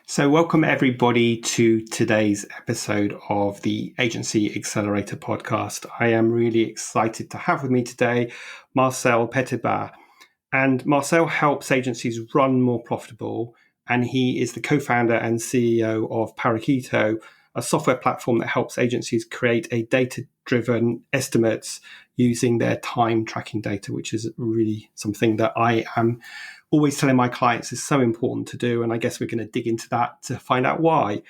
So welcome everybody to today's episode of the Agency Accelerator Podcast. I am really excited to have with me today Marcel Petitpas. And Marcel helps agencies run more profitable, and he is the co-founder and CEO of Parakeeto, a software platform that helps agencies create a data-driven estimates using their time tracking data, which is really something that I am always telling my clients is so important to do. And I guess we're going to dig into that to find out why.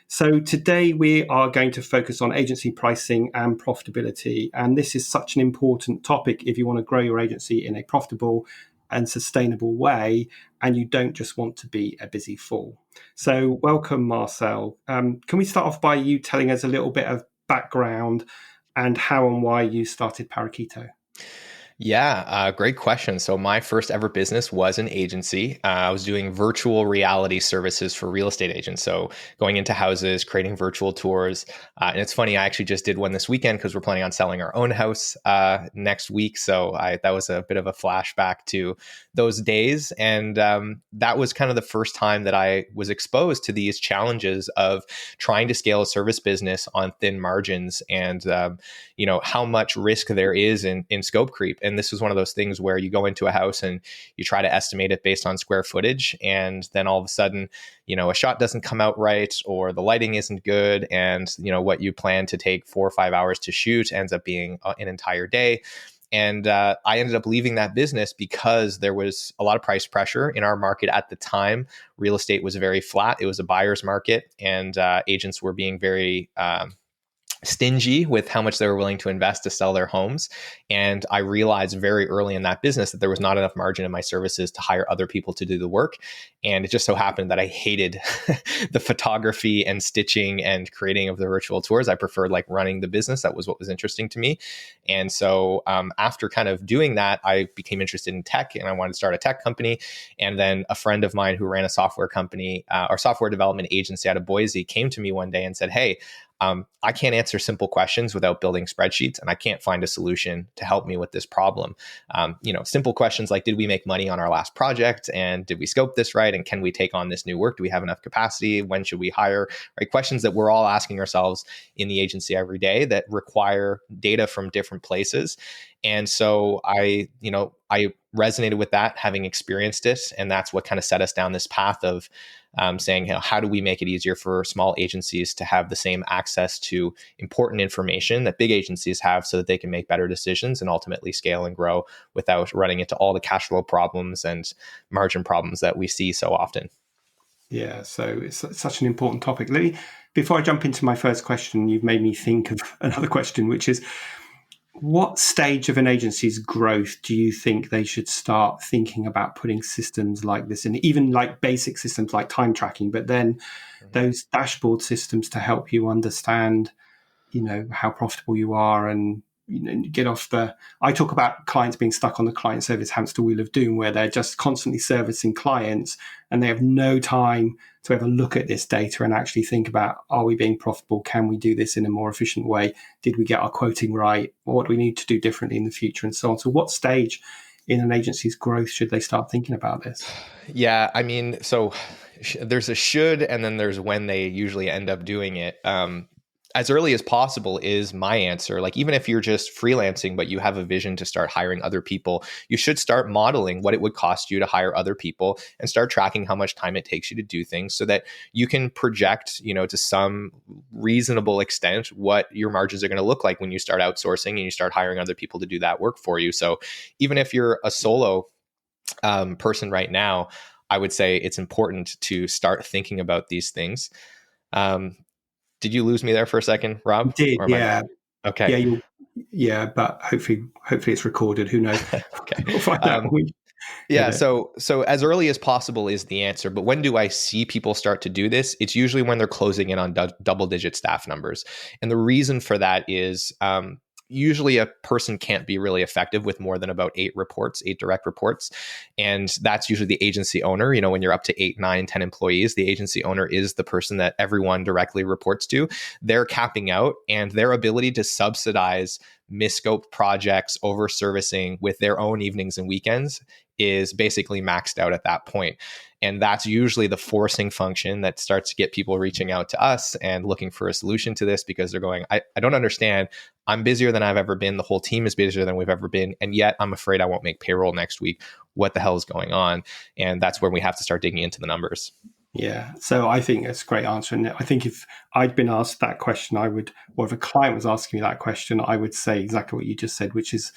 So today we are going to focus on agency pricing and profitability. And this is such an important topic if you want to grow your agency in a profitable and sustainable way, and you don't just want to be a busy fool. So welcome, Marcel. Can we start off by you telling us a little bit of background and how and why you started Parakeeto? Yeah, great question. So my first ever business was an agency. I was doing virtual reality services for real estate agents. So going into houses, creating virtual tours. And it's funny, I actually just did one this weekend because we're planning on selling our own house next week. So that was a bit of a flashback to those days. And that was kind of the first time that I was exposed to these challenges of trying to scale a service business on thin margins and, how much risk there is in scope creep. And this was one of those things where you go into a house and you try to estimate it based on square footage. And then all of a sudden, a shot doesn't come out right, or the lighting isn't good. And, what you plan to take 4 or 5 hours to shoot ends up being an entire day. And I ended up leaving that business because there was a lot of price pressure in our market at the time. Real estate was very flat. It was a buyer's market, and agents were being very stingy with how much they were willing to invest to sell their homes. And I realized very early in that business that there was not enough margin in my services to hire other people to do the work. And it just so happened that I hated the photography and stitching and creating of the virtual tours. I preferred running the business. That was what was interesting to me. And so after kind of doing that, I became interested in tech and I wanted to start a tech company. And then a friend of mine who ran a software company or software development agency out of Boise came to me one day and said, "Hey, I can't answer simple questions without building spreadsheets, and I can't find a solution to help me with this problem. Simple questions like, did we make money on our last project? And did we scope this right? And can we take on this new work? Do we have enough capacity? When should we hire?" Right? Questions that we're all asking ourselves in the agency every day that require data from different places. And so I resonated with that, having experienced it. And that's what kind of set us down this path of saying, how do we make it easier for small agencies to have the same access to important information that big agencies have so that they can make better decisions and ultimately scale and grow without running into all the cash flow problems and margin problems that we see so often. Yeah, so it's such an important topic. Before I jump into my first question, you've made me think of another question, which is, what stage of an agency's growth do you think they should start thinking about putting systems like this in, even like basic systems like time tracking, but then those dashboard systems to help you understand, how profitable you are and, get off I talk about clients being stuck on the client service hamster wheel of doom, where they're just constantly servicing clients and they have no time to ever look at this data and actually think about, are we being profitable? Can we do this in a more efficient way? Did we get our quoting right? What do we need to do differently in the future, and so on? So what stage in an agency's growth should they start thinking about this? Yeah, so there's a should, and then there's when they usually end up doing it. As early as possible is my answer. Even if you're just freelancing, but you have a vision to start hiring other people, you should start modeling what it would cost you to hire other people and start tracking how much time it takes you to do things so that you can project, to some reasonable extent what your margins are going to look like when you start outsourcing and you start hiring other people to do that work for you. So even if you're a solo person right now, I would say it's important to start thinking about these things. Did you lose me there for a second, Rob? I did, yeah. Okay. Yeah, but hopefully it's recorded. Who knows? Okay. We'll find out. Yeah. So as early as possible is the answer. But when do I see people start to do this? It's usually when they're closing in on double-digit staff numbers. And the reason for that is usually a person can't be really effective with more than about 8 direct reports. And that's usually the agency owner. When you're up to 8, 9, 10 employees, the agency owner is the person that everyone directly reports to. They're capping out, and their ability to subsidize misscoped projects, over servicing with their own evenings and weekends is basically maxed out at that point. And that's usually the forcing function that starts to get people reaching out to us and looking for a solution to this, because they're going, I don't understand. I'm busier than I've ever been. The whole team is busier than we've ever been. And yet I'm afraid I won't make payroll next week. What the hell is going on? And that's when we have to start digging into the numbers. Yeah. So I think that's a great answer. And I think if I'd been asked that question, or if a client was asking me that question, I would say exactly what you just said, which is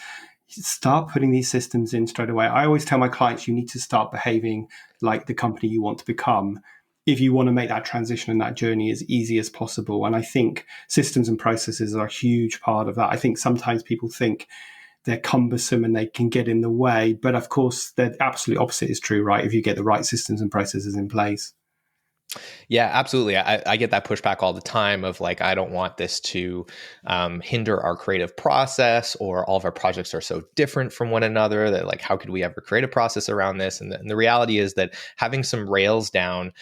start putting these systems in straight away. I always tell my clients, you need to start behaving like the company you want to become if you want to make that transition and that journey as easy as possible. And I think systems and processes are a huge part of that. I think sometimes people think they're cumbersome and they can get in the way. But of course, the absolute opposite is true, right? If you get the right systems and processes in place. Yeah, absolutely. I get that pushback all the time of like, I don't want this to hinder our creative process, or all of our projects are so different from one another that like, how could we ever create a process around this? And the reality is that having some rails down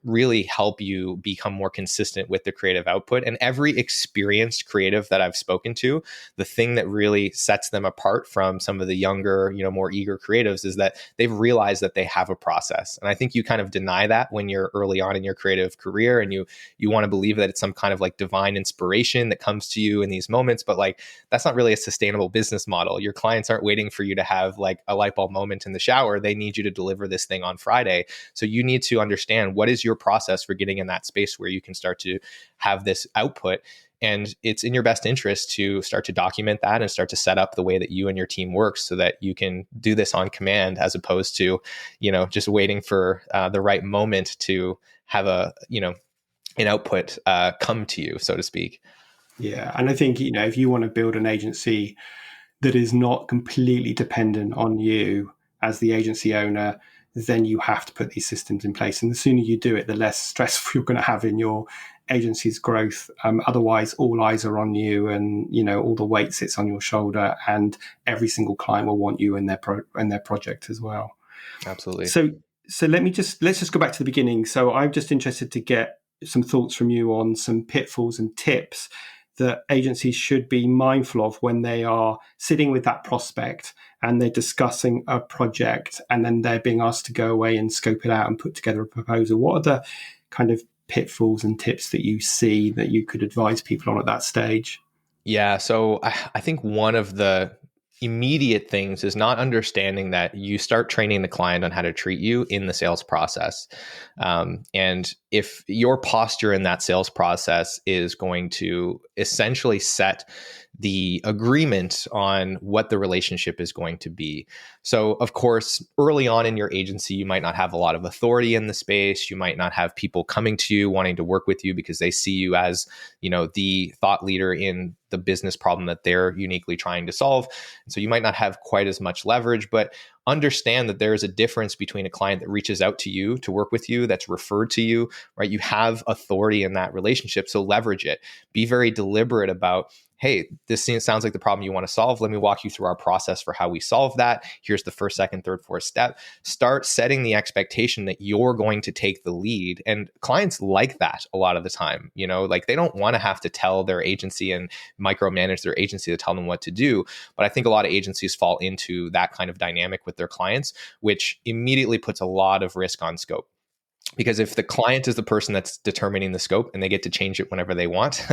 really help you become more consistent with the creative output. And every experienced creative that I've spoken to, the thing that really sets them apart from some of the younger, more eager creatives is that they've realized that they have a process. And I think you kind of deny that when you're early on in your creative career, and you want to believe that it's some kind of like divine inspiration that comes to you in these moments, but like that's not really a sustainable business model. Your clients aren't waiting for you to have like a light bulb moment in the shower. They need you to deliver this thing on Friday. So you need to understand what is your process for getting in that space where you can start to have this output. And it's in your best interest to start to document that and start to set up the way that you and your team works so that you can do this on command, as opposed to, just waiting for the right moment to have an output come to you, so to speak. Yeah. And I think, if you want to build an agency that is not completely dependent on you as the agency owner, then you have to put these systems in place. And the sooner you do it, the less stress you're going to have in your agency's growth. Otherwise, all eyes are on you, and all the weight sits on your shoulder, and every single client will want you in their project as well. Absolutely. So let's just go back to the beginning. So I'm just interested to get some thoughts from you on some pitfalls and tips that agencies should be mindful of when they are sitting with that prospect and they're discussing a project, and then they're being asked to go away and scope it out and put together a proposal. What are the kind of pitfalls and tips that you see that you could advise people on at that stage? Yeah. So I think one of the immediate things is not understanding that you start training the client on how to treat you in the sales process. And if your posture in that sales process is going to essentially set the agreement on what the relationship is going to be. So, of course, early on in your agency, you might not have a lot of authority in the space. You might not have people coming to you wanting to work with you because they see you as, the thought leader in the business problem that they're uniquely trying to solve. And so you might not have quite as much leverage, but understand that there is a difference between a client that reaches out to you to work with you, that's referred to you, right? You have authority in that relationship, so leverage it. Be very deliberate about, hey, this sounds like the problem you want to solve. Let me walk you through our process for how we solve that. Here's the first, second, third, fourth step. Start setting the expectation that you're going to take the lead. And clients like that a lot of the time. Like they don't want to have to tell their agency and micromanage their agency to tell them what to do. But I think a lot of agencies fall into that kind of dynamic with their clients, which immediately puts a lot of risk on scope. Because if the client is the person that's determining the scope and they get to change it whenever they want,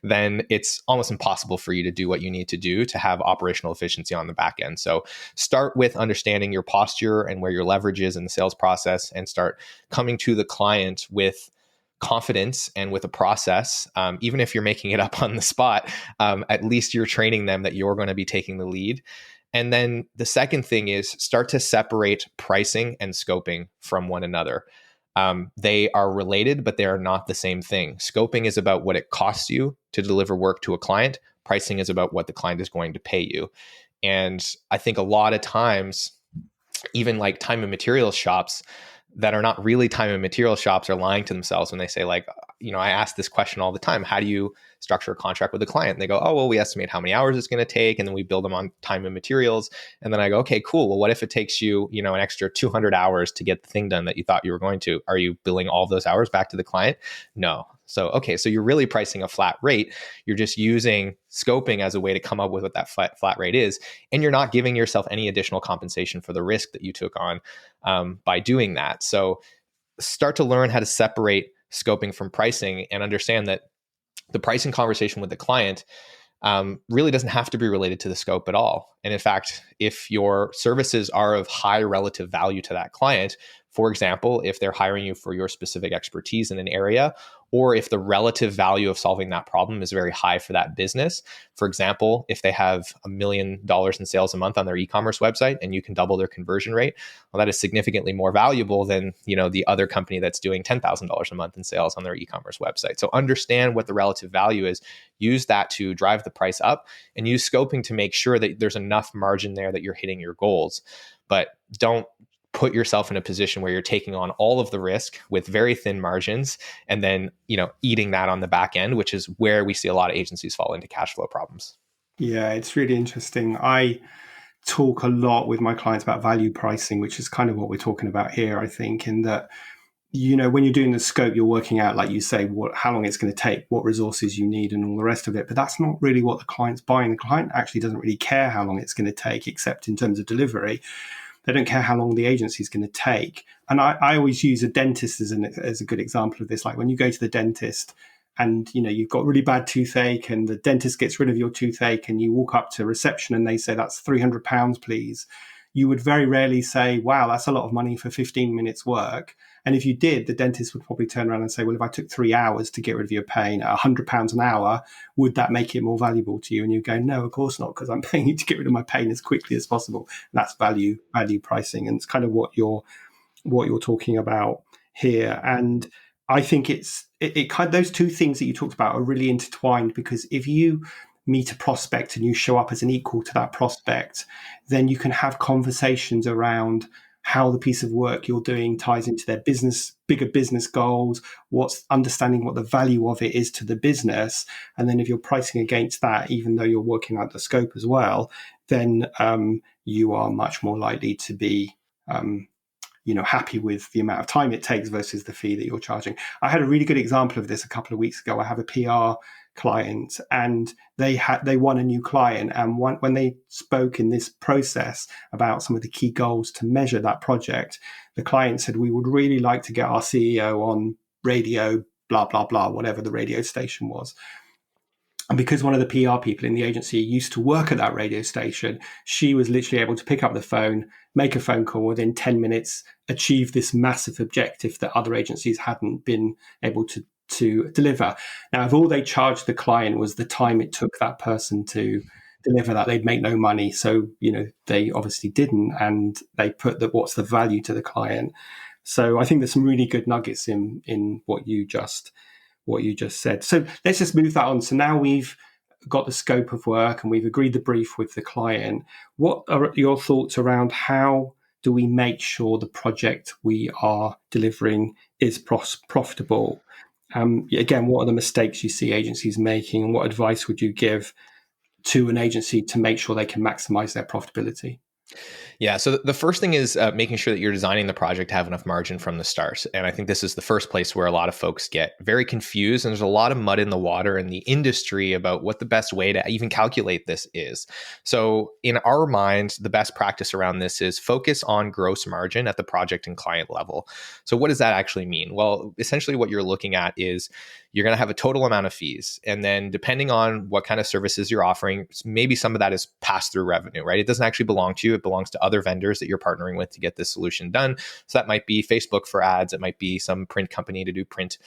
then it's almost impossible for you to do what you need to do to have operational efficiency on the back end. So start with understanding your posture and where your leverage is in the sales process, and start coming to the client with confidence and with a process. Even if you're making it up on the spot, at least you're training them that you're going to be taking the lead. And then the second thing is start to separate pricing and scoping from one another. They are related, but they are not the same thing. Scoping is about what it costs you to deliver work to a client. Pricing is about what the client is going to pay you. And I think a lot of times, even like time and materials shops that are not really time and materials shops are lying to themselves when they say like, I ask this question all the time. How do you structure a contract with a client? And they go, oh, well, we estimate how many hours it's going to take, and then we build them on time and materials. And then I go, okay, cool. Well, what if it takes you, an extra 200 hours to get the thing done that you thought you were going to? Are you billing all of those hours back to the client? No. So, okay, so you're really pricing a flat rate. You're just using scoping as a way to come up with what that flat rate is. And you're not giving yourself any additional compensation for the risk that you took on by doing that. So start to learn how to separate scoping from pricing and understand that the pricing conversation with the client really doesn't have to be related to the scope at all. And in fact, if your services are of high relative value to that client, for example, if they're hiring you for your specific expertise in an area, or if the relative value of solving that problem is very high for that business. For example, if they have $1 million in sales a month on their e-commerce website and you can double their conversion rate, well, that is significantly more valuable than, the other company that's doing $10,000 a month in sales on their e-commerce website. So understand what the relative value is, use that to drive the price up, and use scoping to make sure that there's enough margin there that you're hitting your goals. But don't put yourself in a position where you're taking on all of the risk with very thin margins and then, eating that on the back end, which is where we see a lot of agencies fall into cash flow problems. Yeah, it's really interesting. I talk a lot with my clients about value pricing, which is kind of what we're talking about here, I think, in that, when you're doing the scope, you're working out, like you say, how long it's going to take, what resources you need and all the rest of it. But that's not really what the client's buying. The client actually doesn't really care how long it's going to take, except in terms of delivery. They don't care how long the agency is going to take. And I always use a dentist as a good example of this. Like when you go to the dentist and, you've got really bad toothache and the dentist gets rid of your toothache and you walk up to reception and they say, that's £300, please. You would very rarely say, wow, that's a lot of money for 15 minutes work. And if you did, the dentist would probably turn around and say, well, if I took 3 hours to get rid of your pain at £100 an hour, would that make it more valuable to you? And you go, no, of course not, because I'm paying you to get rid of my pain as quickly as possible. And that's value pricing. And it's kind of what you're talking about here. And I think it kind of, those two things that you talked about are really intertwined, because if you meet a prospect and you show up as an equal to that prospect, then you can have conversations around how the piece of work you're doing ties into their bigger business goals, what's understanding what the value of it is to the business. And then if you're pricing against that, even though you're working out the scope as well, then you are much more likely to be happy with the amount of time it takes versus the fee that you're charging. I had a really good example of this a couple of weeks ago. I have a PR client and they won a new client, and when they spoke in this process about some of the key goals to measure that project, the client said, we would really like to get our CEO on radio, blah blah blah, whatever the radio station was. And because one of the PR people in the agency used to work at that radio station, she was literally able to pick up the phone, make a phone call, within 10 minutes, achieve this massive objective that other agencies hadn't been able to deliver. Now, if all they charged the client was the time it took that person to deliver that, they'd make no money. So, they obviously didn't, and they put what's the value to the client. So I think there's some really good nuggets in what you just said. So let's just move that on. So now we've got the scope of work and we've agreed the brief with the client. What are your thoughts around how do we make sure the project we are delivering is profitable? Again, what are the mistakes you see agencies making, and what advice would you give to an agency to make sure they can maximize their profitability? Yeah. So the first thing is making sure that you're designing the project to have enough margin from the start. And I think this is the first place where a lot of folks get very confused. And there's a lot of mud in the water in the industry about what the best way to even calculate this is. So in our mind, the best practice around this is focus on gross margin at the project and client level. So what does that actually mean? Well, essentially what you're looking at is you're going to have a total amount of fees. And then depending on what kind of services you're offering, maybe some of that is pass-through revenue, right? It doesn't actually belong to you. It belongs to other vendors that you're partnering with to get this solution done. So that might be Facebook for ads. It might be some print company to do print.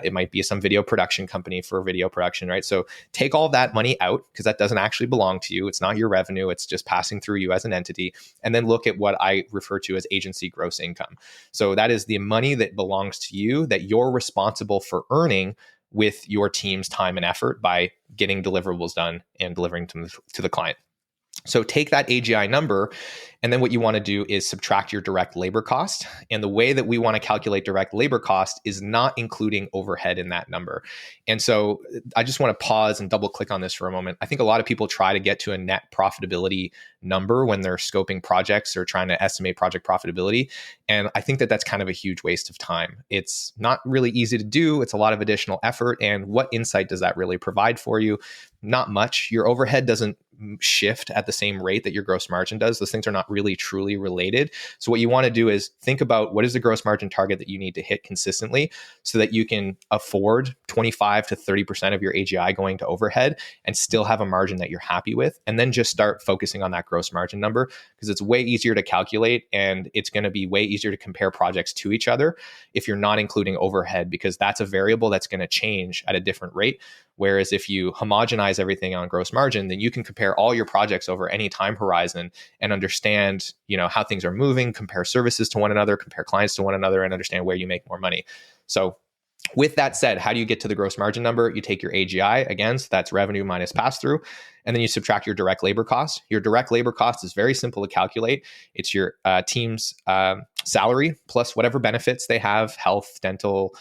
It might be some video production company for video production, right? So take all of that money out because that doesn't actually belong to you. It's not your revenue. It's just passing through you as an entity. And then look at what I refer to as agency gross income. So that is the money that belongs to you that you're responsible for earning with your team's time and effort by getting deliverables done and delivering to the client. So take that AGI number, and then what you want to do is subtract your direct labor cost. And the way that we want to calculate direct labor cost is not including overhead in that number. And so I just want to pause and double click on this for a moment. I think a lot of people try to get to a net profitability number when they're scoping projects or trying to estimate project profitability. And I think that that's kind of a huge waste of time. It's not really easy to do. It's a lot of additional effort. And what insight does that really provide for you? Not much. Your overhead doesn't shift at the same rate that your gross margin does. Those things are not really truly related. So what you want to do is think about what is the gross margin target that you need to hit consistently so that you can afford 25 to 30% of your AGI going to overhead and still have a margin that you're happy with. And then just start focusing on that gross margin number, because it's way easier to calculate and it's going to be way easier to compare projects to each other if you're not including overhead, because that's a variable that's going to change at a different rate. Whereas if you homogenize everything on gross margin, then you can compare all your projects over any time horizon and understand, how things are moving, compare services to one another, compare clients to one another, and understand where you make more money. So with that said, how do you get to the gross margin number? You take your AGI, again, so that's revenue minus pass-through, and then you subtract your direct labor cost. Your direct labor cost is very simple to calculate. It's your team's salary plus whatever benefits they have, health, dental,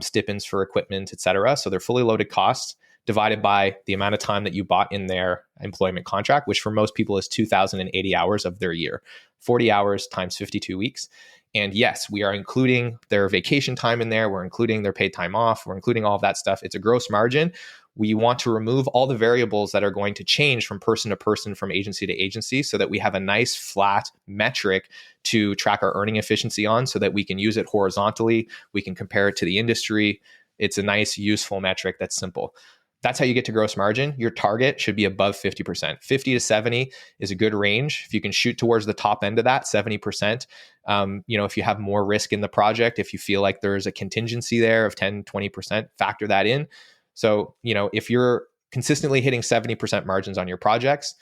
stipends for equipment, et cetera. So they're fully loaded costs divided by the amount of time that you bought in their employment contract, which for most people is 2,080 hours of their year, 40 hours times 52 weeks. And yes, we are including their vacation time in there. We're including their paid time off. We're including all of that stuff. It's a gross margin. We want to remove all the variables that are going to change from person to person, from agency to agency, so that we have a nice flat metric to track our earning efficiency on, so that we can use it horizontally. We can compare it to the industry. It's a nice, useful metric that's simple. That's how you get to gross margin. Your target should be above 50%. 50 to 70 is a good range. If you can shoot towards the top end of that, 70%, if you have more risk in the project, if you feel like there's a contingency there of 10, 20%, factor that in. So, if you're consistently hitting 70% margins on your projects,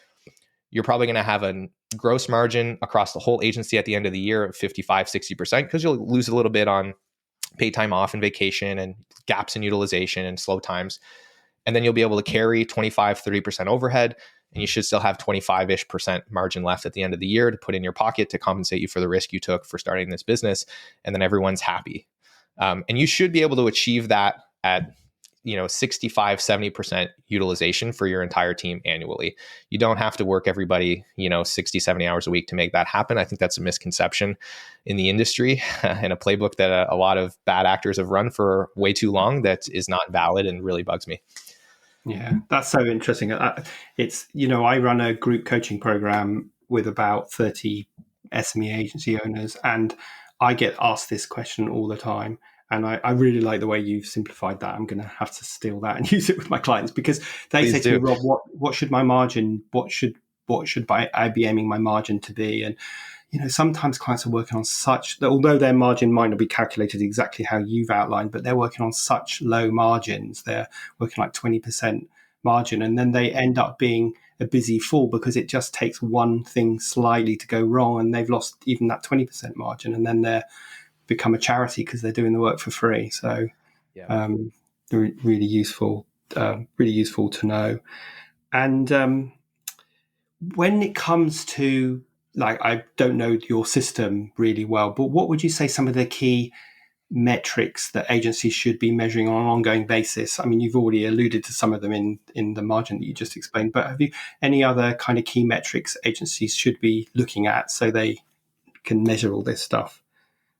you're probably going to have a gross margin across the whole agency at the end of the year of 55, 60%, because you'll lose a little bit on paid time off and vacation and gaps in utilization and slow times. And then you'll be able to carry 25, 30% overhead, and you should still have 25-ish% margin left at the end of the year to put in your pocket to compensate you for the risk you took for starting this business. And then everyone's happy. And you should be able to achieve that at 65, 70% utilization for your entire team annually. You don't have to work everybody, 60, 70 hours a week to make that happen. I think that's a misconception in the industry and a playbook that a lot of bad actors have run for way too long that is not valid and really bugs me. Yeah, that's so interesting. It's, I run a group coaching program with about 30 SME agency owners, and I get asked this question all the time. And I really like the way you've simplified that. I'm going to have to steal that and use it with my clients, because they say to me, Rob, what should my margin, what should I be aiming my margin to be? And, sometimes clients are working on although their margin might not be calculated exactly how you've outlined, but they're working on such low margins. They're working like 20% margin, and then they end up being a busy fool because it just takes one thing slightly to go wrong, and they've lost even that 20% margin, and then they're become a charity because they're doing the work for free. So really useful to know. And when it comes to, I don't know your system really well, but what would you say some of the key metrics that agencies should be measuring on an ongoing basis? I mean, you've already alluded to some of them in the margin that you just explained, but have you any other kind of key metrics agencies should be looking at so they can measure all this stuff?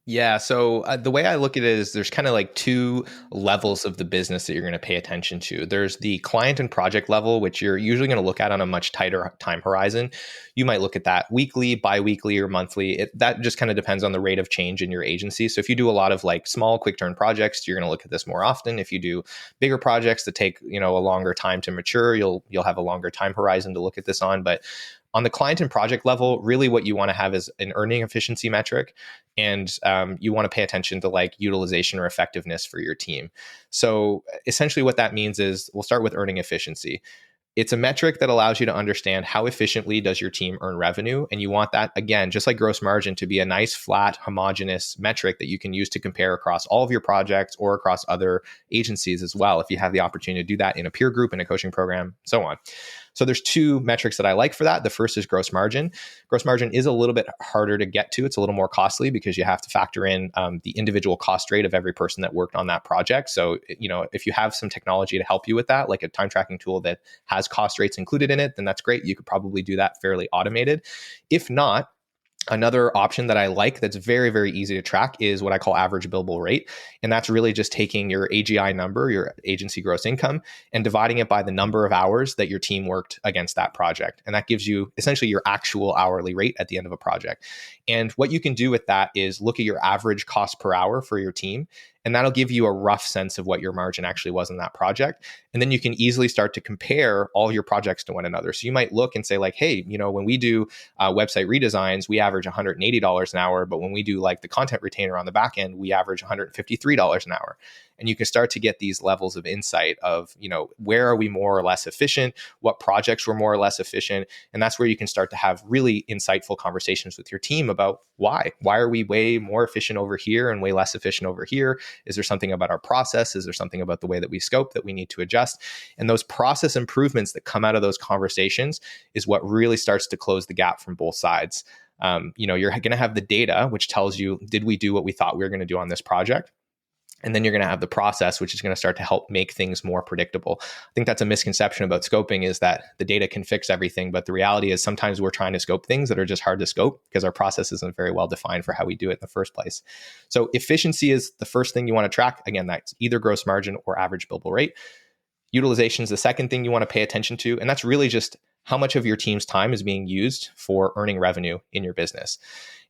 Yeah. So the way I look at it is there's kind of like two levels of the business that you're going to pay attention to. There's the client and project level, which you're usually going to look at on a much tighter time horizon. You might look at that weekly, bi-weekly, or monthly. That just kind of depends on the rate of change in your agency. So if you do a lot of like small, quick turn projects, you're going to look at this more often. If you do bigger projects that take, a longer time to mature, you'll have a longer time horizon to look at this on. But on the client and project level, really what you want to have is an earning efficiency metric, and you want to pay attention to like utilization or effectiveness for your team. So essentially what that means is we'll start with earning efficiency. It's a metric that allows you to understand how efficiently does your team earn revenue. And you want that, again, just like gross margin, to be a nice, flat, homogeneous metric that you can use to compare across all of your projects or across other agencies as well, if you have the opportunity to do that in a peer group, in a coaching program, so on. So there's two metrics that I like for that. The first is gross margin. Gross margin is a little bit harder to get to. It's a little more costly because you have to factor in the individual cost rate of every person that worked on that project. So, if you have some technology to help you with that, like a time tracking tool that has cost rates included in it, then that's great. You could probably do that fairly automated. If not, another option that I like that's very, very easy to track is what I call average billable rate. And that's really just taking your AGI number, your agency gross income, and dividing it by the number of hours that your team worked against that project. And that gives you essentially your actual hourly rate at the end of a project. And what you can do with that is look at your average cost per hour for your team. And that'll give you a rough sense of what your margin actually was in that project. And then you can easily start to compare all your projects to one another. So you might look and say like, hey, when we do website redesigns, we average $180 an hour. But when we do like the content retainer on the back end, we average $153 an hour. And you can start to get these levels of insight of, where are we more or less efficient? What projects were more or less efficient? And that's where you can start to have really insightful conversations with your team about why. Why are we way more efficient over here and way less efficient over here? Is there something about our process? Is there something about the way that we scope that we need to adjust? And those process improvements that come out of those conversations is what really starts to close the gap from both sides. You're going to have the data, which tells you, did we do what we thought we were going to do on this project? And then you're going to have the process, which is going to start to help make things more predictable. I think that's a misconception about scoping, is that the data can fix everything. But the reality is sometimes we're trying to scope things that are just hard to scope because our process isn't very well defined for how we do it in the first place. So efficiency is the first thing you want to track. Again, that's either gross margin or average billable rate. Utilization is the second thing you want to pay attention to. And that's really just how much of your team's time is being used for earning revenue in your business.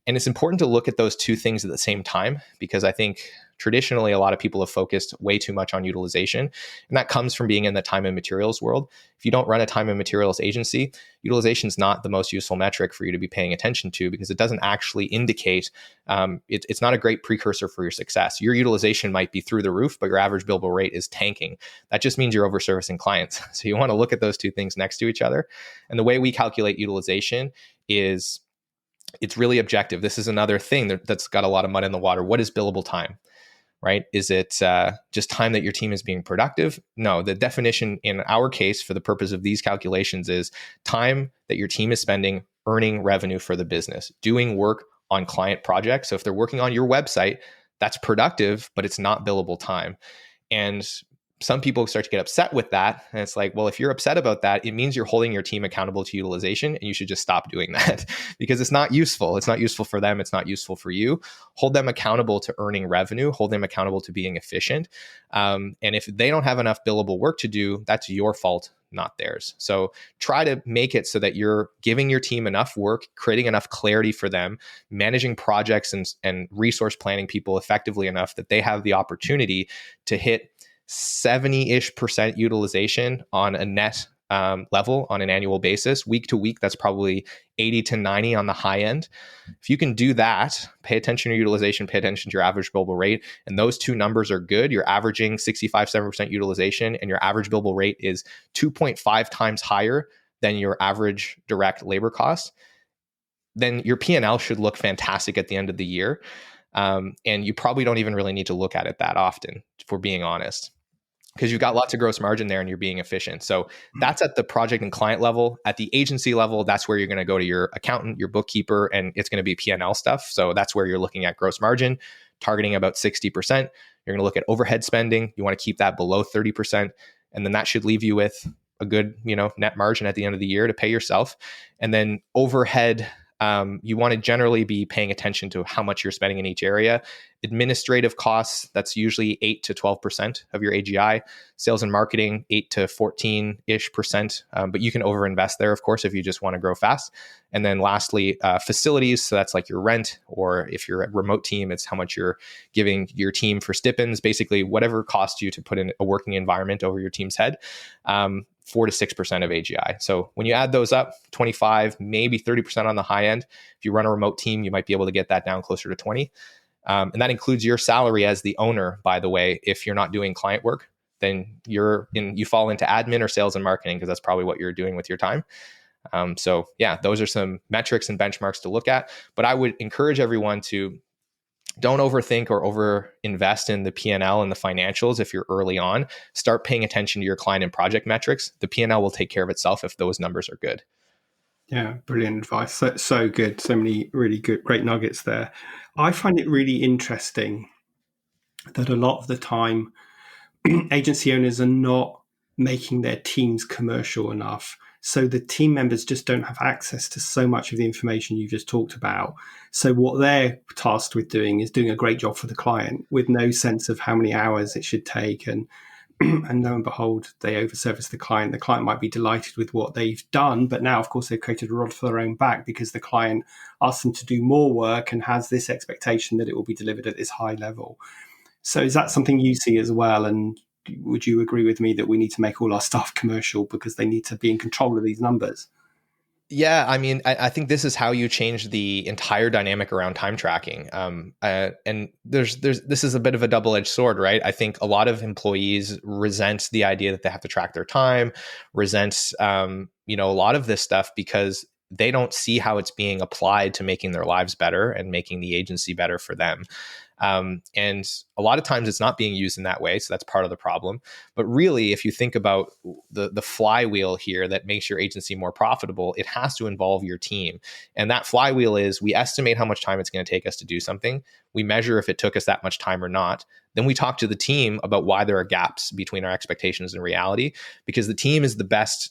And it's important to look at those two things at the same time, because I think traditionally a lot of people have focused way too much on utilization. And that comes from being in the time and materials world. If you don't run a time and materials agency, utilization is not the most useful metric for you to be paying attention to, because it doesn't actually indicate, it's not a great precursor for your success. Your utilization might be through the roof, but your average billable rate is tanking. That just means you're over-servicing clients. So you want to look at those two things next to each other. And the way we calculate utilization is, it's really objective. This is another thing that's got a lot of mud in the water. What is billable time, right? Is it just time that your team is being productive? No, the definition in our case for the purpose of these calculations is time that your team is spending earning revenue for the business, doing work on client projects. So if they're working on your website, that's productive, but it's not billable time. And some people start to get upset with that. And it's like, well, if you're upset about that, it means you're holding your team accountable to utilization, and you should just stop doing that because it's not useful. It's not useful for them. It's not useful for you. Hold them accountable to earning revenue. Hold them accountable to being efficient. And if they don't have enough billable work to do, that's your fault, not theirs. So try to make it so that you're giving your team enough work, creating enough clarity for them, managing projects and resource planning people effectively enough that they have the opportunity to hit 70-ish% utilization on a net level on an annual basis. Week to week, that's probably 80 to 90 on the high end. If you can do that, pay attention to your utilization, pay attention to your average billable rate, and those two numbers are good. You're averaging 65-70% utilization, and your average billable rate is 2.5 times higher than your average direct labor cost. Then your P&L should look fantastic at the end of the year. And you probably don't even really need to look at it that often, if we're being honest, because you've got lots of gross margin there and you're being efficient. So that's at the project and client level. At the agency level, that's where you're going to go to your accountant, your bookkeeper, and it's going to be P&L stuff. So that's where you're looking at gross margin, targeting about 60%. You're going to look at overhead spending. You want to keep that below 30%. And then that should leave you with a good, net margin at the end of the year to pay yourself. And then overhead, you want to generally be paying attention to how much you're spending in each area. Administrative costs, that's usually 8 to 12% of your AGI. Sales and marketing, 8 to 14-ish%. But you can overinvest there, of course, if you just want to grow fast. And then lastly, facilities. So that's like your rent, or if you're a remote team, it's how much you're giving your team for stipends, basically whatever costs you to put in a working environment over your team's head. 4 to 6% of AGI. So when you add those up, 25, maybe 30% on the high end. If you run a remote team, you might be able to get that down closer to 20. And that includes your salary as the owner, by the way. If you're not doing client work, then you fall into admin or sales and marketing, because that's probably what you're doing with your time. So yeah, those are some metrics and benchmarks to look at. But I would encourage everyone to don't overthink or over invest in the P&L and the financials. If you're early on, start paying attention to your client and project metrics. The P&L will take care of itself if those numbers are good. Yeah, brilliant advice. So good. So many really good, great nuggets there. I find it really interesting that a lot of the time agency owners are not making their teams commercial enough. So the team members just don't have access to so much of the information you just talked about. So what they're tasked with doing is doing a great job for the client with no sense of how many hours it should take. And lo and behold, they overservice the client. The client might be delighted with what they've done, but now, of course, they've created a rod for their own back because the client asks them to do more work and has this expectation that it will be delivered at this high level. So is that something you see as well? And would you agree with me that we need to make all our staff commercial because they need to be in control of these numbers? Yeah, I mean, I think this is how you change the entire dynamic around time tracking. And this is a bit of a double-edged sword, right? I think a lot of employees resent the idea that they have to track their time, resent, a lot of this stuff because they don't see how it's being applied to making their lives better and making the agency better for them. And a lot of times it's not being used in that way. So that's part of the problem. But really, if you think about the flywheel here that makes your agency more profitable, it has to involve your team. And that flywheel is we estimate how much time it's going to take us to do something. We measure if it took us that much time or not. Then we talk to the team about why there are gaps between our expectations and reality, because the team is the best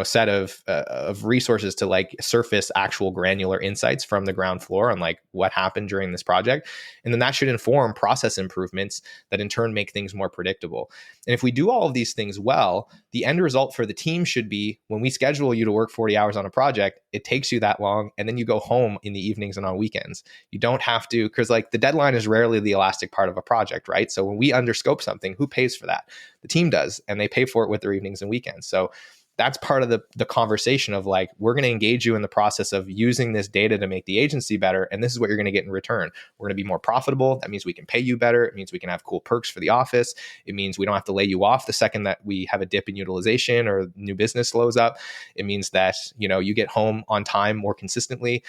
set of resources to like surface actual granular insights from the ground floor on like what happened during this project. And then that should inform process improvements that in turn make things more predictable. And if we do all of these things well, the end result for the team should be when we schedule you to work 40 hours on a project, it takes you that long. And then you go home in the evenings and on weekends. You don't have to, because like the deadline is rarely the elastic part of a project, right? So when we underscope something, who pays for that? The team does, and they pay for it with their evenings and weekends. So that's part of the conversation of like, we're going to engage you in the process of using this data to make the agency better. And this is what you're going to get in return. We're going to be more profitable. That means we can pay you better. It means we can have cool perks for the office. It means we don't have to lay you off the second that we have a dip in utilization or new business slows up. It means that, you get home on time more consistently.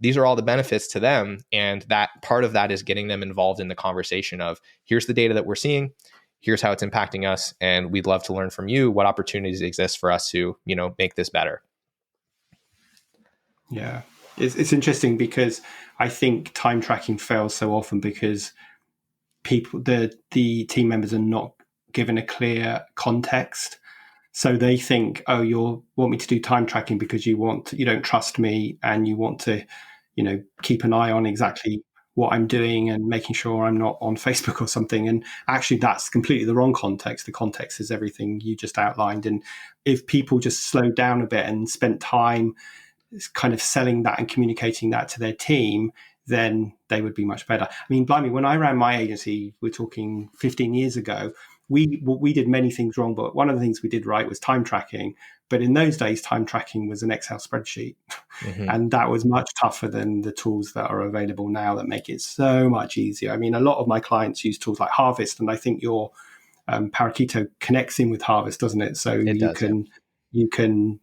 These are all the benefits to them. And that part of that is getting them involved in the conversation of here's the data that we're seeing. Here's how it's impacting us. And we'd love to learn from you what opportunities exist for us to, make this better. Yeah, it's interesting because I think time tracking fails so often because the team members are not given a clear context. So they think, oh, you want me to do time tracking because you don't trust me and you want to, keep an eye on exactly what I'm doing and making sure I'm not on Facebook or something. And actually that's completely the wrong context. The context is everything you just outlined. And if people just slowed down a bit and spent time kind of selling that and communicating that to their team, then they would be much better. I mean, blimey, when I ran my agency, we're talking 15 years ago, we did many things wrong, but one of the things we did right was time tracking. But in those days, time tracking was an Excel spreadsheet. Mm-hmm. And that was much tougher than the tools that are available now that make it so much easier. I mean, a lot of my clients use tools like Harvest, and I think your Parakeeto connects in with Harvest, doesn't it? So you can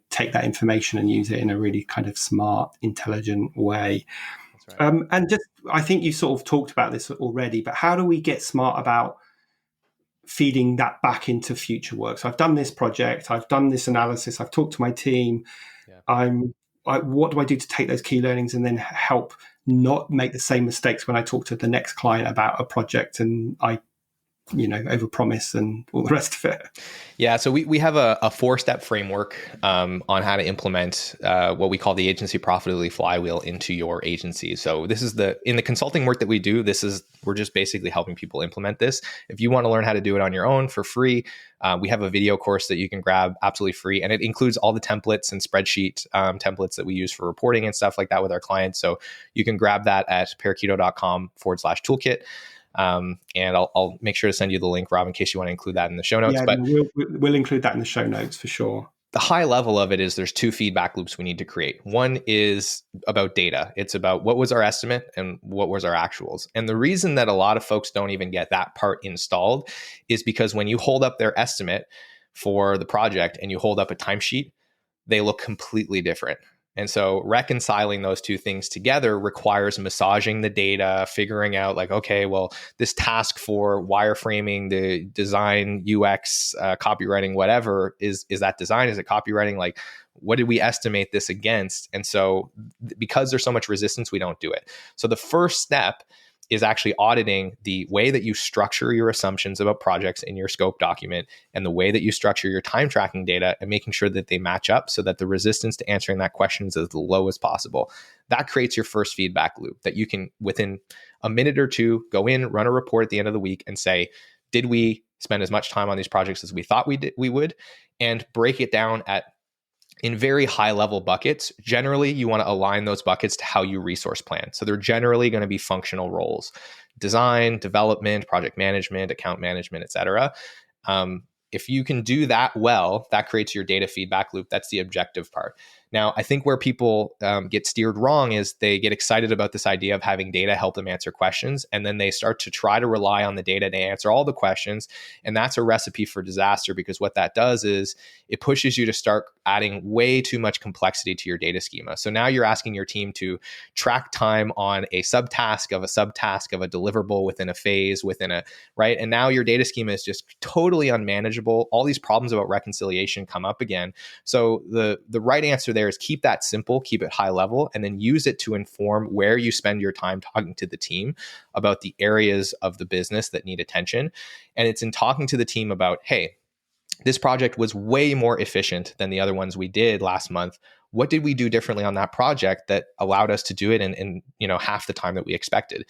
take that information and use it in a really kind of smart, intelligent way. That's right. And just, I think you sort of talked about this already, but how do we get smart about feeding that back into future work? So I've done this project, I've done this analysis, I've talked to my team. Yeah. What do I do to take those key learnings and then help not make the same mistakes when I talk to the next client about a project and I overpromise and all the rest of it? Yeah, so we have a 4-step framework on how to implement what we call the agency profitability flywheel into your agency. So this is in the consulting work that we do, we're just basically helping people implement this. If you want to learn how to do it on your own for free, we have a video course that you can grab absolutely free. And it includes all the templates and spreadsheet templates that we use for reporting and stuff like that with our clients. So you can grab that at parakeeto.com/toolkit. And I'll make sure to send you the link, Rob, in case you want to include that in the show notes. Yeah, but we'll include that in the show notes for sure. The high level of it is there's 2 feedback loops we need to create. One is about data. It's about what was our estimate and what was our actuals. And the reason that a lot of folks don't even get that part installed is because when you hold up their estimate for the project and you hold up a timesheet, they look completely different. And so reconciling those two things together requires massaging the data, figuring out like, okay, well, this task for wireframing, the design, UX, copywriting, whatever, is that design? Is it copywriting? Like, what did we estimate this against? And so because there's so much resistance, we don't do it. So the first step is actually auditing the way that you structure your assumptions about projects in your scope document and the way that you structure your time tracking data, and making sure that they match up so that the resistance to answering that question is as low as possible. That creates your first feedback loop that you can, within a minute or two, go in, run a report at the end of the week and say, did we spend as much time on these projects as we thought we would? And break it down in very high level buckets. Generally, you want to align those buckets to how you resource plan. So they're generally going to be functional roles: design, development, project management, account management, et cetera. If you can do that well, that creates your data feedback loop. That's the objective part. Now, I think where people get steered wrong is they get excited about this idea of having data help them answer questions, and then they start to try to rely on the data to answer all the questions. And that's a recipe for disaster, because what that does is it pushes you to start adding way too much complexity to your data schema. So now you're asking your team to track time on a subtask of a deliverable within a phase, right? And now your data schema is just totally unmanageable. All these problems about reconciliation come up again. So the right answer there is keep that simple, keep it high level, and then use it to inform where you spend your time talking to the team about the areas of the business that need attention. And it's in talking to the team about, hey, this project was way more efficient than the other ones we did last month. What did we do differently on that project that allowed us to do it in half the time that we expected?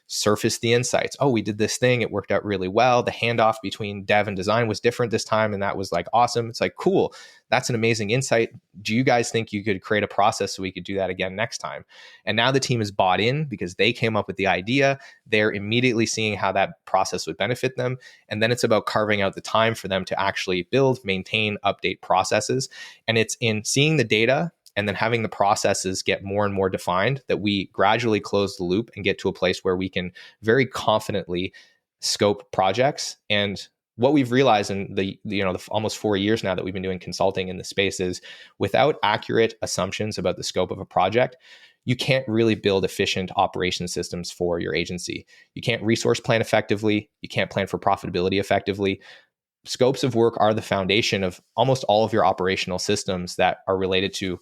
Surface the insights. Oh, we did this thing. It worked out really well. The handoff between dev and design was different this time, and that was like awesome. It's like, cool. That's an amazing insight. Do you guys think you could create a process so we could do that again next time? And now the team is bought in because they came up with the idea. They're immediately seeing how that process would benefit them. And then it's about carving out the time for them to actually build, maintain, update processes. And it's in seeing the data and then having the processes get more and more defined that we gradually close the loop and get to a place where we can very confidently scope projects. And what we've realized in the almost 4 years now that we've been doing consulting in the space is, without accurate assumptions about the scope of a project, you can't really build efficient operation systems for your agency. You can't resource plan effectively. You can't plan for profitability effectively. Scopes of work are the foundation of almost all of your operational systems that are related to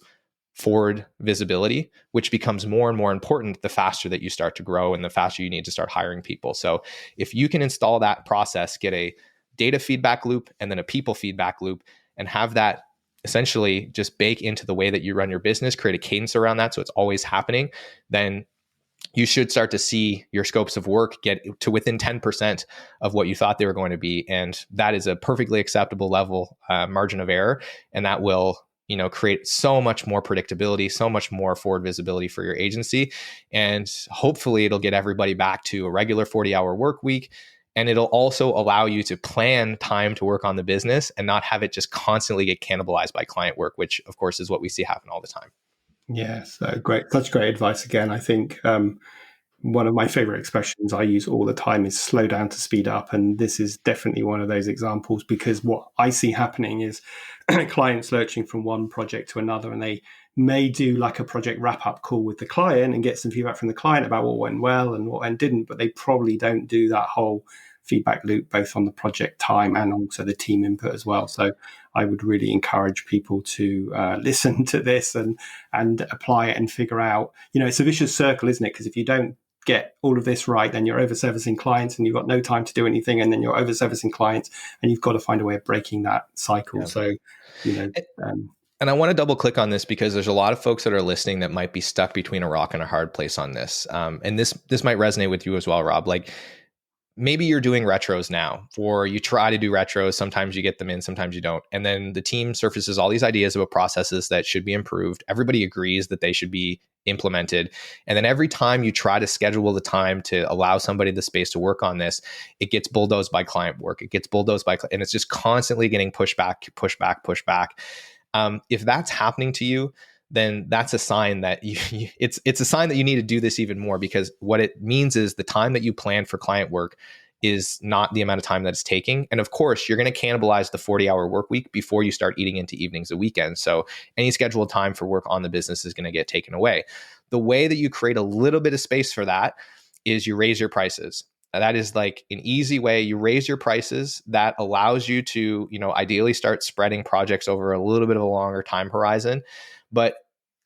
forward visibility, which becomes more and more important the faster that you start to grow and the faster you need to start hiring people. So if you can install that process, get a data feedback loop and then a people feedback loop, and have that essentially just bake into the way that you run your business, create a cadence around that so it's always happening, then you should start to see your scopes of work get to within 10% of what you thought they were going to be. And that is a perfectly acceptable level margin of error. And that will create so much more predictability, so much more forward visibility for your agency. And hopefully it'll get everybody back to a regular 40-hour work week. And it'll also allow you to plan time to work on the business and not have it just constantly get cannibalized by client work, which of course is what we see happen all the time. Yes, great. Such great advice again. I think one of my favorite expressions I use all the time is slow down to speed up. And this is definitely one of those examples, because what I see happening is clients lurching from one project to another, and they may do like a project wrap up call with the client and get some feedback from the client about what went well and what didn't, but they probably don't do that whole feedback loop, both on the project time and also the team input as well. So I would really encourage people to listen to this and apply it and figure out, it's a vicious circle, isn't it? Because if you don't get all of this right, then you're over-servicing clients and you've got no time to do anything, and then you're over-servicing clients and you've got to find a way of breaking that cycle. Yeah. So, and I want to double click on this because there's a lot of folks that are listening that might be stuck between a rock and a hard place on this. And this might resonate with you as well, Rob. Like, maybe you're doing retros now, or you try to do retros. Sometimes you get them in, sometimes you don't. And then the team surfaces all these ideas about processes that should be improved. Everybody agrees that they should be implemented. And then every time you try to schedule the time to allow somebody the space to work on this, it gets bulldozed by client work. It gets bulldozed and it's just constantly getting pushed back. If that's happening to you, then that's a sign that it's a sign that you need to do this even more, because what it means is the time that you plan for client work is not the amount of time that it's taking. And of course, you're going to cannibalize the 40-hour work week before you start eating into evenings and weekends. So any scheduled time for work on the business is going to get taken away. The way that you create a little bit of space for that is you raise your prices. That is like an easy way. You raise your prices. That allows you to, ideally start spreading projects over a little bit of a longer time horizon. But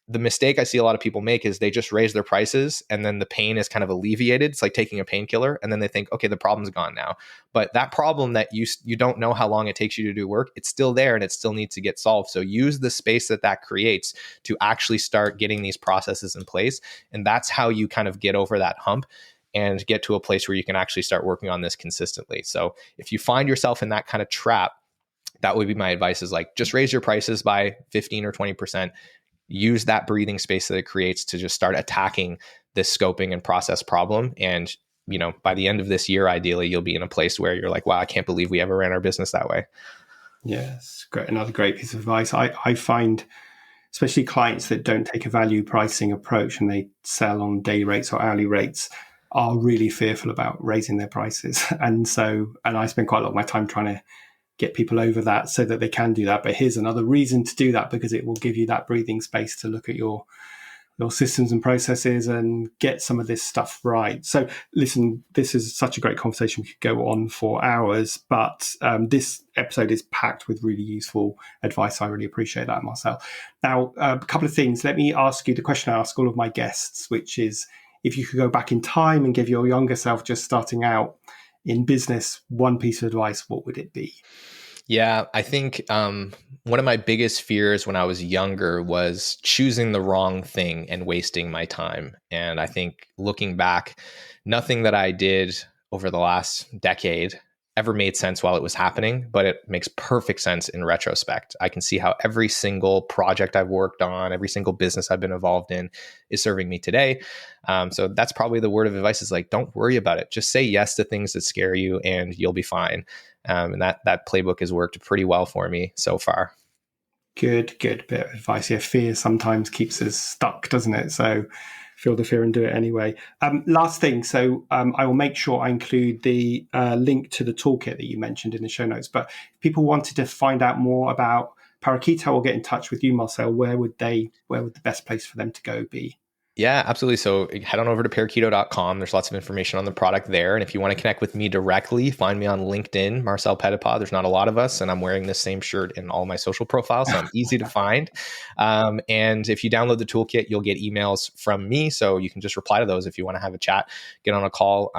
the mistake I see a lot of people make is they just raise their prices and then the pain is kind of alleviated. It's like taking a painkiller and then they think, okay, the problem's gone now. But that problem that you don't know how long it takes you to do work, it's still there and it still needs to get solved. So use the space that creates to actually start getting these processes in place. And that's how you kind of get over that hump and get to a place where you can actually start working on this consistently. So if you find yourself in that kind of trap, that would be my advice, is like, just raise your prices by 15 or 20%. Use that breathing space that it creates to just start attacking this scoping and process problem. And, by the end of this year, ideally, you'll be in a place where you're like, wow, I can't believe we ever ran our business that way. Yes, great. Another great piece of advice. I find, especially clients that don't take a value pricing approach and they sell on day rates or hourly rates, are really fearful about raising their prices. And I spend quite a lot of my time trying to get people over that so that they can do that. But here's another reason to do that, because it will give you that breathing space to look at your systems and processes and get some of this stuff right. So listen, this is such a great conversation. We could go on for hours, but this episode is packed with really useful advice. I really appreciate that, Marcel. Now, a couple of things. Let me ask you the question I ask all of my guests, which is, if you could go back in time and give your younger self just starting out in business one piece of advice, what would it be? Yeah, I think one of my biggest fears when I was younger was choosing the wrong thing and wasting my time. And I think looking back, nothing that I did over the last decade ever made sense while it was happening, but it makes perfect sense in retrospect. I can see how every single project I've worked on, every single business I've been involved in is serving me today. So that's probably the word of advice, is like, don't worry about it. Just say yes to things that scare you and you'll be fine. And that playbook has worked pretty well for me so far. Good bit of advice. Yeah, fear sometimes keeps us stuck, doesn't it? So feel the fear and do it anyway. Last thing. So I will make sure I include the link to the toolkit that you mentioned in the show notes. But if people wanted to find out more about Parakeeto or get in touch with you, Marcel, where would the best place for them to go be? Yeah, absolutely. So head on over to parakeeto.com. There's lots of information on the product there. And if you want to connect with me directly, find me on LinkedIn, Marcel Petitpas. There's not a lot of us, and I'm wearing this same shirt in all my social profiles, so I'm easy to find. And if you download the toolkit, you'll get emails from me. So you can just reply to those if you want to have a chat, get on a call.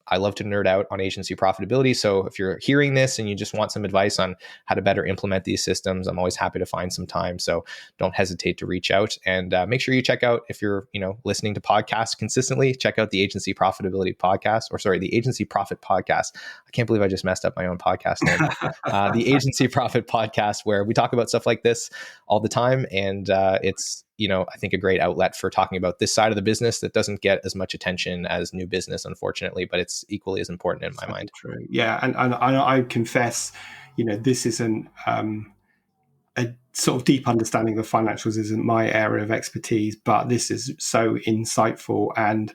I love to nerd out on agency profitability. So if you're hearing this and you just want some advice on how to better implement these systems, I'm always happy to find some time. So don't hesitate to reach out, and make sure you check out, if you're listening to podcasts consistently, check out the Agency Profitability Podcast, the Agency Profit Podcast. I can't believe I just messed up my own podcast name. The Agency Profit Podcast, where we talk about stuff like this all the time. And it's I think a great outlet for talking about this side of the business that doesn't get as much attention as new business, unfortunately, but it's equally as important in my mind. True. Yeah. And I confess, this isn't a sort of deep understanding of financials isn't my area of expertise, but this is so insightful, and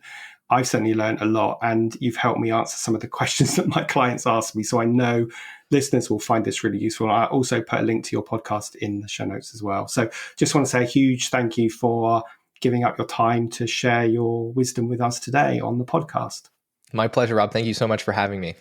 I've certainly learned a lot, and you've helped me answer some of the questions that my clients ask me. So I know listeners will find this really useful. I also put a link to your podcast in the show notes as well. So just want to say a huge thank you for giving up your time to share your wisdom with us today on the podcast. My pleasure, Rob. Thank you so much for having me.